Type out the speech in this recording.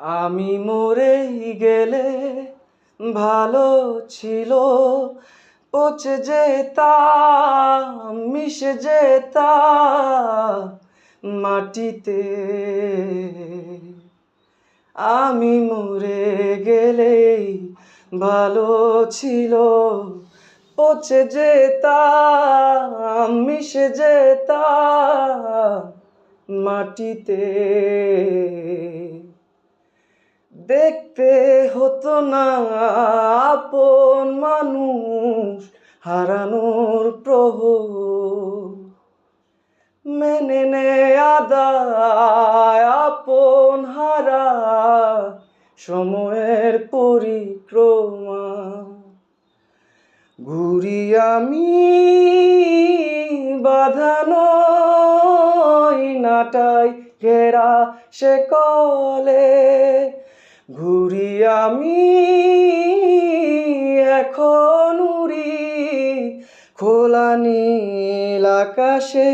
আমি মরেই গেলে ভালো ছিল, পচে যেতাম, মিশে যেতাম মাটিতে। আমি মরে গেলেই ভালো ছিল, পচে যেতাম, মিশে যেতাম মাটিতে। দেখতে হতো না আপন মানুষ হারানোর প্রহর, মেনে নেয়া দায় আপন হারা সময়ের পরিক্রমা। ঘুরি আমি বাঁধানো নাটাই ঘেরা সে কলে, ঘুরি আমি এখন উড়ি খোলা নীল আকাশে।